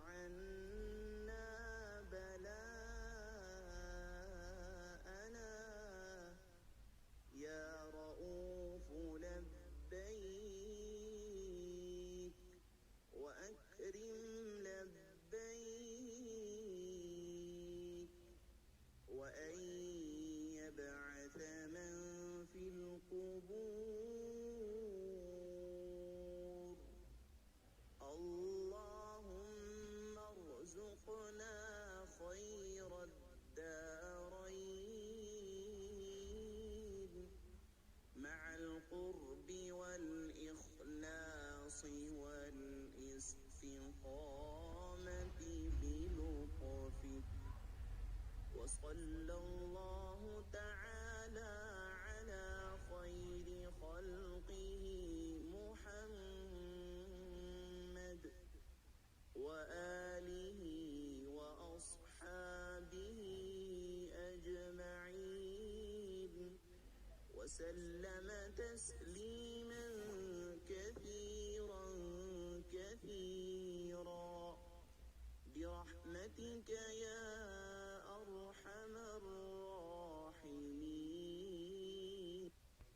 عنا بلاءنا يا رؤوف لبيك وأكرم لبيك وأن يبعث من في القبور اللهم ارزقنا خير الدارين مع القرب والإخلاص والاستقامة بلطفك وصلى الله تعالى على خير خلقه محمد وآله وأصحابه أجمعين وسلم تسليما كثيرا كثيرا برحمتك يا